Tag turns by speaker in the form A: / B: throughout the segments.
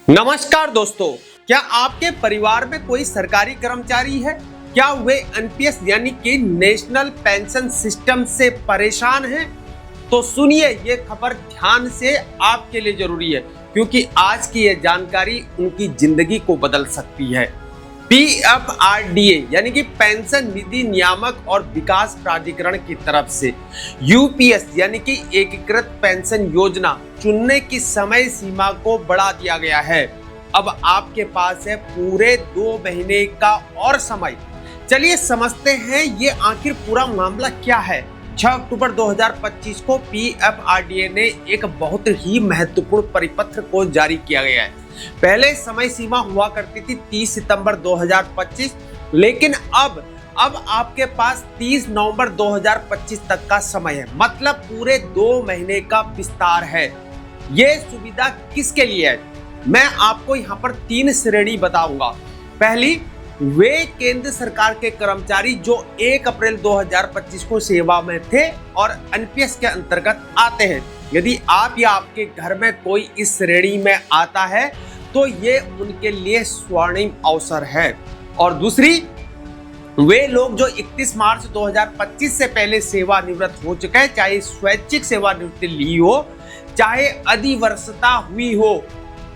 A: नमस्कार दोस्तों, क्या आपके परिवार में कोई सरकारी कर्मचारी है? क्या वे एनपीएस यानी कि नेशनल पेंशन सिस्टम से परेशान हैं? तो सुनिए, ये खबर ध्यान से आपके लिए जरूरी है क्योंकि आज की ये जानकारी उनकी जिंदगी को बदल सकती है। पीएफआरडीए यानी कि पेंशन निधि नियामक और विकास प्राधिकरण की तरफ से यूपीएस यानी कि एकीकृत पेंशन योजना चुनने की समय सीमा को बढ़ा दिया गया है। अब आपके पास है पूरे 2 महीने का और समय। चलिए समझते हैं ये आखिर पूरा मामला क्या है। 6 अक्टूबर 2025 को पीएफआरडीए ने एक बहुत ही महत्वपूर्ण परिपत्र को जारी किया गया है। पहले समय सीमा हुआ करती थी 30 सितंबर 2025, लेकिन अब आपके पास 30 नवंबर 2025 तक का समय है, मतलब पूरे 2 महीने का विस्तार है। ये सुविधा किसके लिए है? मैं आपको यहाँ पर 3 श्रेणी बताऊंगा। पहली, वे केंद्र सरकार के कर्मचारी जो 1 अप्रैल 2025 को सेवा में थे और एनपीएस के अंतर्गत आते हैं। यदि आप या आपके घर में कोई इस श्रेणी में आता है तो ये उनके लिए स्वर्णिम अवसर है। और दूसरी, वे लोग जो 31 मार्च 2025 से पहले सेवानिवृत्त हो चुके हैं, चाहे स्वैच्छिक सेवानिवृत्ति ली हो, चाहे अधिवर्षता हुई हो।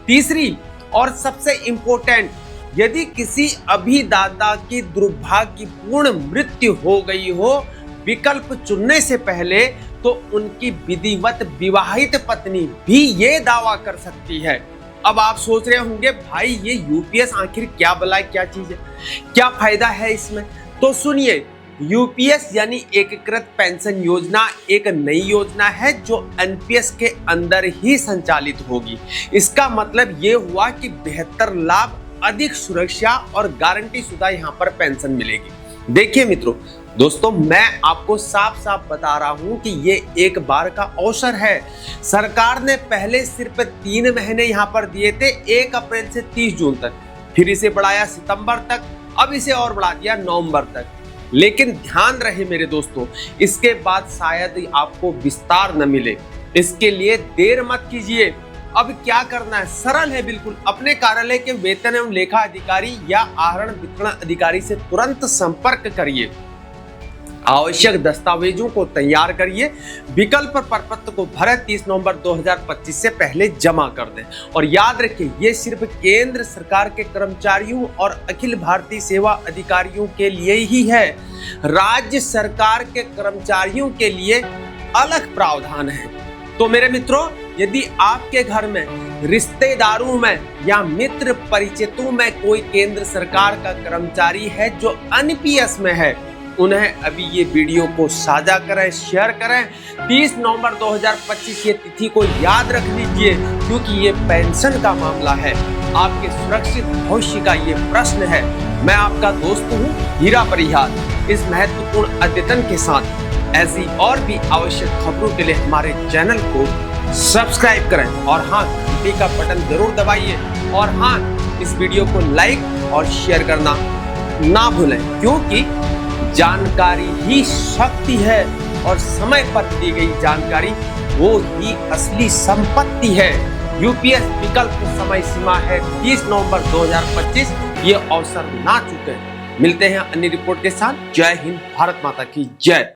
A: तीसरी और सबसे इंपॉर्टेंट, यदि किसी अभिदाता की दुर्भाग्यपूर्ण मृत्यु हो गई हो विकल्प चुनने से पहले, तो उनकी विधिवत विवाहित पत्नी भी ये दावा कर सकती है। अब आप सोच रहे होंगे, भाई ये यूपीएस आखिर क्या भला क्या चीज है, क्या फायदा है इसमें? तो सुनिए, यूपीएस यानी एकीकृत पेंशन योजना एक नई योजना है जो एनपीएस के अंदर ही संचालित होगी। इसका मतलब ये हुआ कि बेहतर लाभ, अधिक सुरक्षा और गारंटी शुदा यहाँ पर पेंशन मिलेगी। देखिए मित्रों, दोस्तों, मैं आपको साफ साफ बता रहा हूं कि ये एक बार का अवसर है। सरकार ने पहले सिर्फ 3 महीने यहां पर दिए थे, 1 अप्रैल से 30 जून तक, फिर इसे बढ़ाया सितंबर तक, अब इसे और बढ़ा दिया नवंबर तक। लेकिन ध्यान रहे मेरे दोस्तों, इसके बाद शायद आपको विस्तार न मिले। इसके लिए देर मत कीजिए। अब क्या करना है? सरल है बिल्कुल। अपने कार्यालय के वेतन एवं लेखा अधिकारी या आहरण वितरण अधिकारी से तुरंत संपर्क करिए। आवश्यक दस्तावेजों को तैयार करिए, विकल्प प्रपत्र को भरें, 30 नवंबर 2025 से पहले जमा कर दें। और याद रखिए, ये सिर्फ केंद्र सरकार के कर्मचारियों और अखिल भारतीय सेवा अधिकारियों के लिए ही है। राज्य सरकार के कर्मचारियों के लिए अलग प्रावधान है। तो मेरे मित्रों, यदि आपके घर में, रिश्तेदारों में या मित्र परिचितों में कोई केंद्र सरकार का कर्मचारी है जो एनपीएस में है, उन्हें अभी ये वीडियो को साझा करें, शेयर करें। 30 नवंबर 2025 ये तिथि को याद रख लीजिए क्योंकि ये पेंशन का मामला है। आपके सुरक्षित भविष्य का ये प्रश्न है। मैं आपका दोस्त हूँ हीरा परिहार। इस महत्वपूर्ण अद्यतन के साथ ऐसी और भी आवश्यक खबरों के लिए हमारे चैनल को सब्सक्राइब करें और हाँ, घंटी का बटन जरूर दबाइए। और हाँ, इस वीडियो को लाइक और शेयर करना ना भूलें क्योंकि जानकारी ही शक्ति है और समय पर दी गई जानकारी वो ही असली संपत्ति है। यूपीएस विकल्प समय सीमा है 30 नवंबर 2025। ये अवसर ना चूकें। मिलते हैं अन्य रिपोर्ट के साथ। जय हिंद, भारत माता की जय।